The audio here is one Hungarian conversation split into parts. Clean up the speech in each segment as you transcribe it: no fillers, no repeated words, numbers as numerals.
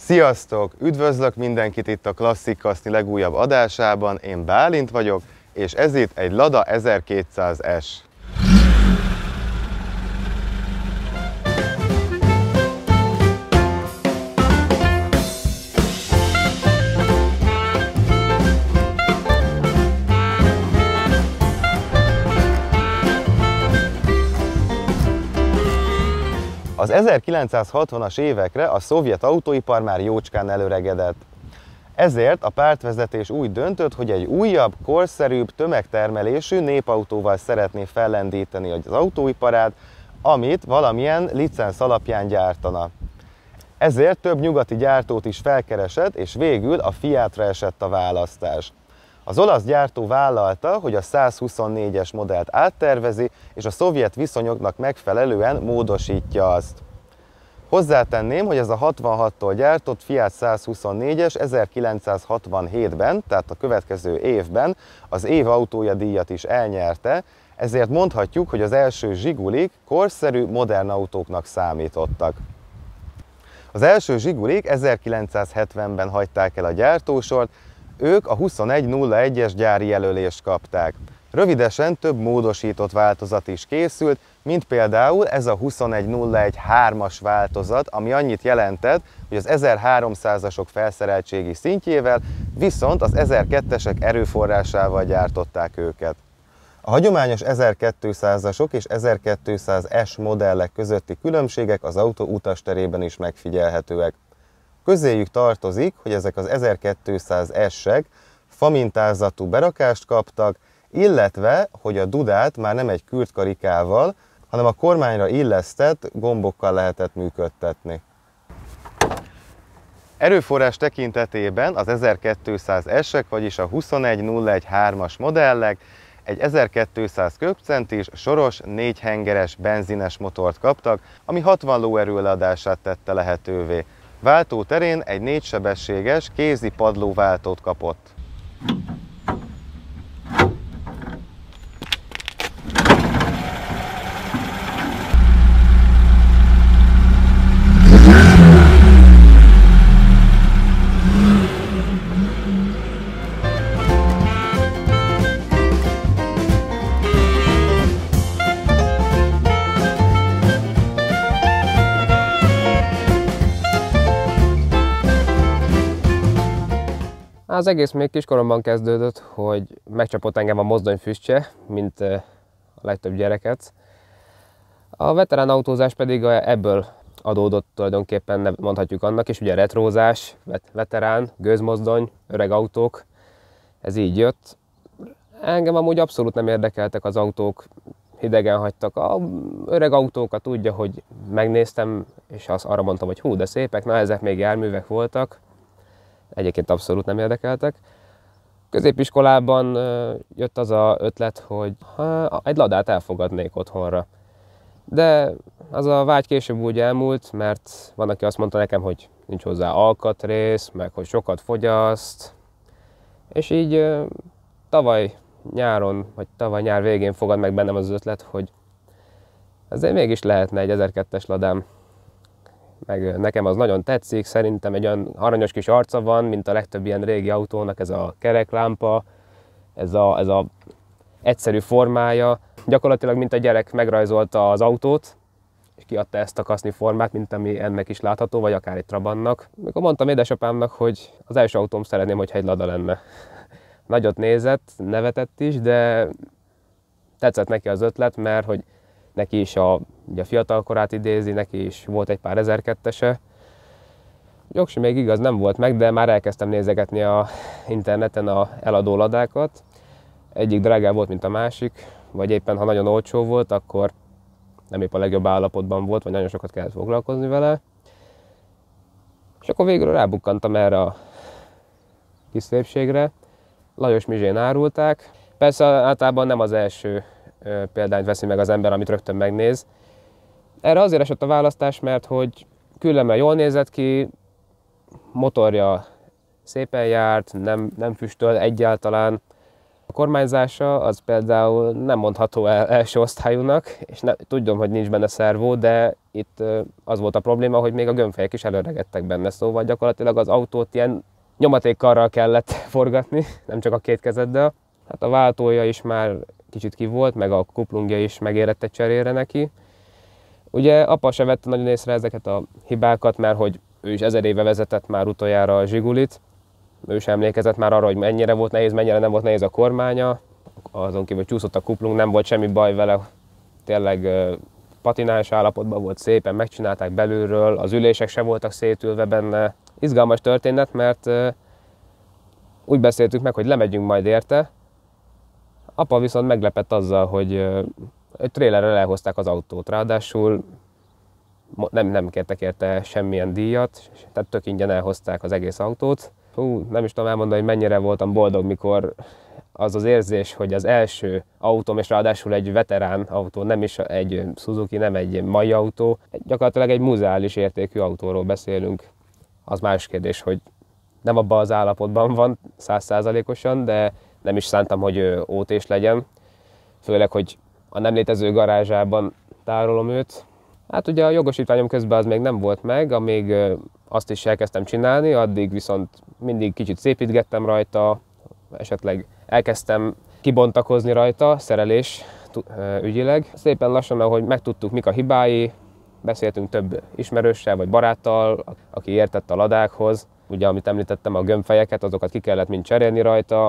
Sziasztok! Üdvözlök mindenkit itt a Klasszik Kaszni legújabb adásában. Én Bálint vagyok, és ez itt egy Lada 1200S. Az 1960-as évekre a szovjet autóipar már jócskán előregedett. Ezért a pártvezetés úgy döntött, hogy egy újabb, korszerűbb, tömegtermelésű népautóval szeretné fellendíteni az autóiparát, amit valamilyen licenc alapján gyártana. Ezért több nyugati gyártót is felkeresett, és végül a Fiatra esett a választás. Az olasz gyártó vállalta, hogy a 124-es modellt áttervezi, és a szovjet viszonyoknak megfelelően módosítja azt. Hozzátenném, hogy ez a 66-tól gyártott Fiat 124-es 1967-ben, tehát a következő évben az év autója díjat is elnyerte, ezért mondhatjuk, hogy az első Zsigulik korszerű, modern autóknak számítottak. Az első Zsigulik 1970-ben hagyták el a gyártósort, ők a 2101-es gyári jelölést kapták. Rövidesen több módosított változat is készült, mint például ez a 2101 3-as változat, ami annyit jelentett, hogy az 1300-asok felszereltségi szintjével, viszont az 1002-esek erőforrásával gyártották őket. A hagyományos 1200-asok és 1200S modellek közötti különbségek az autó utasterében is megfigyelhetőek. Közéjük tartozik, hogy ezek az 1200S-ek famintázatú berakást kaptak, illetve, hogy a dudát már nem egy kürt karikával, hanem a kormányra illesztett gombokkal lehetett működtetni. Erőforrás tekintetében az 1200S-ek, vagyis a 2101 3-as modellek egy 1200 köbcentis, soros, 4 hengeres benzines motort kaptak, ami 60 lóerő leadását tette lehetővé. Váltó terén egy 4 sebességes kézi padlóváltót kapott. Az egész még kiskoromban kezdődött, hogy megcsapott engem a mozdonyfüstje, mint a legtöbb gyereket. A veterán autózás pedig ebből adódott tulajdonképpen, mondhatjuk annak, és ugye retrózás, veterán, gőzmozdony, öreg autók, ez így jött. Engem amúgy abszolút nem érdekeltek az autók, hidegen hagytak. A öreg autókat úgy, hogy megnéztem, és arra mondtam, hogy hú, de szépek, na ezek még járművek voltak. Egyébként abszolút nem érdekeltek. Középiskolában jött az az ötlet, hogy egy Ladát elfogadnék otthonra. De az a vágy később úgy elmúlt, mert van, aki azt mondta nekem, hogy nincs hozzá alkatrész, meg hogy sokat fogyaszt. És így tavaly nyáron, vagy tavaly nyár végén fogad meg bennem az ötlet, hogy ezért mégis lehetne egy 1002-es Ladám. Meg nekem az nagyon tetszik, szerintem egy olyan aranyos kis arca van, mint a legtöbb ilyen régi autónak, ez a kereklámpa, ez a egyszerű formája. Gyakorlatilag, mint a gyerek megrajzolta az autót, és kiadta ezt a kaszni formát, mint ami ennek is látható, vagy akár egy Trabantnak. Amikor mondtam édesapámnak, hogy az első autóm szeretném, hogyha egy Lada lenne. Nagyot nézett, nevetett is, de tetszett neki az ötlet, mert hogy neki is ugye a fiatal korát idézi, neki is volt egy pár 1002-ese. Jogsi még igaz nem volt meg, de már elkezdtem nézegetni a interneten a eladó Ladákat. Egyik drágább volt, mint a másik, vagy éppen ha nagyon olcsó volt, akkor nem épp a legjobb állapotban volt, vagy nagyon sokat kellett foglalkozni vele. És akkor végül rábukkantam erre a kis szépségre. Lajos Mizsén árulták. Persze általában nem az első példányt veszi meg az ember, amit rögtön megnéz. Erre azért esett a választás, mert hogy különben jól nézett ki, motorja szépen járt, nem füstöl egyáltalán, A kormányzása az például nem mondható el első osztályúnak, és tudom, hogy nincs benne szervó, de itt az volt a probléma, hogy még a gömbfejek is előregettek benne, szóval gyakorlatilag az autót ilyen nyomatékkarral kellett forgatni, nem csak a két kezeddel. Hát a váltója is már kicsit ki volt, meg a kuplungja is megérett egy cserére neki. Ugye apa se vette nagyon észre ezeket a hibákat, mert hogy ő is 1000 éve vezetett már utoljára a Zsigulit. Ő is emlékezett már arra, hogy mennyire volt nehéz, mennyire nem volt nehéz a kormánya. Azon kívül csúszott a kuplung, nem volt semmi baj vele. Tényleg patináns állapotban volt, szépen megcsinálták belülről, az ülések se voltak szétülve benne. Izgalmas történet, mert úgy beszéltük meg, hogy lemegyünk majd érte. Apa viszont meglepett azzal, hogy egy trélerrel elhozták az autót, ráadásul nem kértek érte semmilyen díjat, tehát tök ingyen elhozták az egész autót. Nem is tudom elmondani, hogy mennyire voltam boldog, mikor az az érzés, hogy az első autóm, és ráadásul egy veterán autó, nem is egy Suzuki, nem egy mai autó, gyakorlatilag egy muzeális értékű autóról beszélünk. Az más kérdés, hogy nem abban az állapotban van 100%-osan, de nem is szántam, hogy ótés legyen. Főleg, hogy a nem létező garázsában tárolom őt. Hát ugye a jogosítványom közben az még nem volt meg, amíg azt is elkezdtem csinálni, addig viszont mindig kicsit szépítgettem rajta, esetleg elkezdtem kibontakozni rajta, szerelés ügyileg. Szépen lassan, ahogy megtudtuk, mik a hibái, beszéltünk több ismerőssel vagy baráttal, aki értett a ladákhoz. Ugye, amit említettem, a gömbfejeket, azokat ki kellett mind cserélni rajta.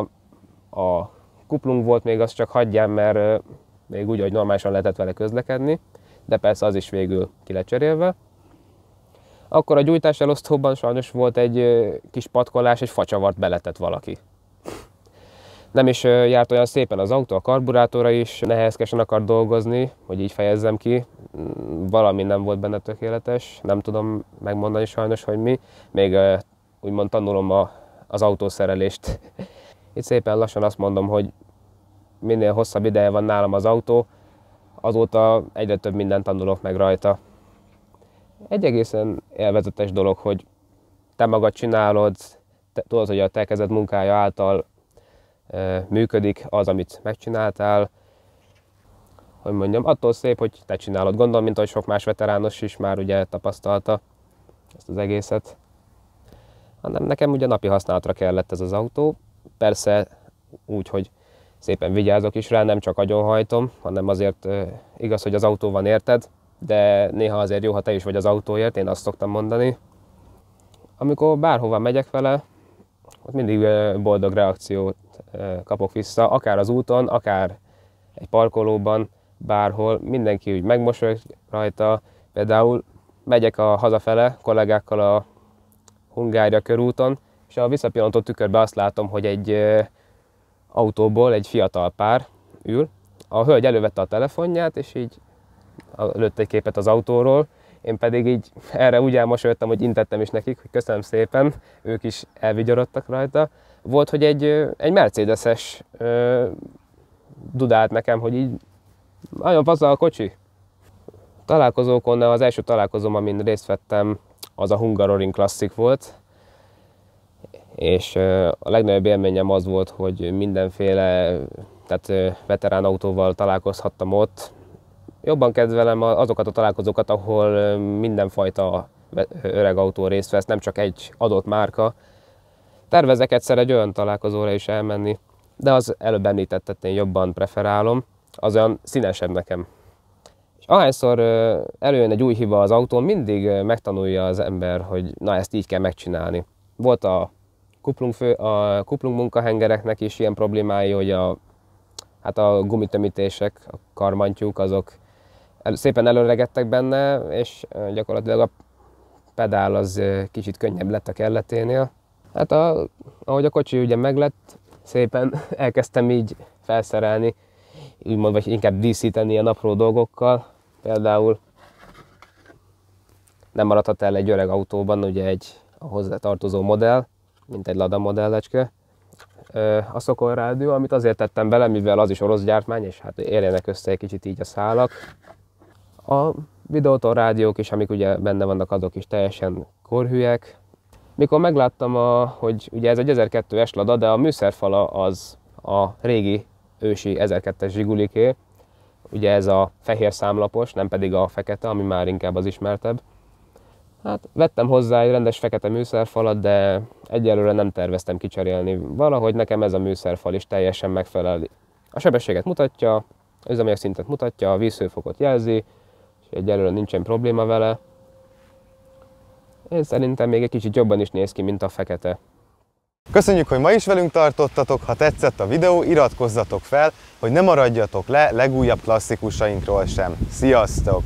A kuplung volt még, azt csak hagyján, mert még úgy, hogy normálisan lehetett vele közlekedni, de persze az is végül ki lett cserélve. Akkor a gyújtás elosztóban sajnos volt egy kis patkolás, egy facsavart beletett valaki. Nem is járt olyan szépen az autó, a karburátora is nehézkesen akart dolgozni, hogy így fejezzem ki. Valami nem volt benne tökéletes, nem tudom megmondani sajnos, hogy mi. Még úgymond tanulom az autószerelést. Itt szépen lassan azt mondom, hogy minél hosszabb ideje van nálam az autó, azóta egyre több mindent tanulok meg rajta. Egy egészen élvezetes dolog, hogy te magad csinálod, tudod, hogy a te kezed munkája által működik az, amit megcsináltál. Hogy mondjam, attól szép, hogy te csinálod. Gondolom, mint ahogy sok más veterános is már ugye tapasztalta ezt az egészet. Hanem nekem ugye napi használatra kellett ez az autó. Persze úgy, hogy szépen vigyázok is rá, nem csak agyonhajtom, hanem azért igaz, hogy az autó van érted, de néha azért jó, ha te is vagy az autóért, én azt szoktam mondani. Amikor bárhova megyek vele, ott mindig boldog reakciót kapok vissza, akár az úton, akár egy parkolóban, bárhol, mindenki úgy megmosolyog rajta. Például megyek hazafele kollégákkal a Hungária körúton, és a visszapillantó tükörbe azt látom, hogy egy autóból egy fiatal pár ül. A hölgy elővette a telefonját, és így lőtt egy képet az autóról. Én pedig így erre úgy elmosolyodtam, hogy intettem is nekik, hogy köszönöm szépen, ők is elvigyorodtak rajta. Volt, hogy egy Mercedes-es dudált nekem, hogy így nagyon fasz a kocsi. Találkozókon, az első találkozóm, amin részt vettem, az a Hungaroring Classic volt. És a legnagyobb élményem az volt, hogy mindenféle veterán autóval találkozhattam ott. Jobban kedvelem azokat a találkozókat, ahol mindenfajta öreg autó részt vesz, nem csak egy adott márka. Tervezek egyszer egy olyan találkozóra is elmenni, de az előbb említettet én jobban preferálom, az olyan színesebb nekem. És ahányszor előjön egy új hiba az autón, mindig megtanulja az ember, hogy na, ezt így kell megcsinálni. Volt a kuplung munkahengereknek is ilyen problémái, hogy a gumitömítések, a karmantyúk, azok szépen előregettek benne, és gyakorlatilag a pedál az kicsit könnyebb lett a kelleténél. Hát ahogy a kocsi ugye meglett, szépen elkezdtem így felszerelni, úgymond, vagy inkább díszíteni ilyen apró dolgokkal. Például nem maradhat el egy öreg autóban ugye egy a hozzá tartozó modell, mint egy Lada modellecske. A Sokol rádió, amit azért tettem bele, mivel az is orosz gyártmány, és hát érjenek össze egy kicsit így a szálak. A videóton rádiók is, amik ugye benne vannak, azok is teljesen korhűek. Mikor megláttam, hogy ugye ez egy 1002-es Lada, de a műszerfala az a régi ősi 1002-es Zsiguliké, ugye ez a fehér számlapos, nem pedig a fekete, ami már inkább az ismertebb. Hát vettem hozzá egy rendes fekete műszerfalat, de egyelőre nem terveztem kicserélni. Valahogy nekem ez a műszerfal is teljesen megfelel. A sebességet mutatja, üzemanyagszintet mutatja, a vízhőfokot jelzi, és egyelőre nincsen probléma vele. Én szerintem még egy kicsit jobban is néz ki, mint a fekete. Köszönjük, hogy ma is velünk tartottatok, ha tetszett a videó, iratkozzatok fel, hogy ne maradjatok le legújabb klasszikusainkról sem. Sziasztok!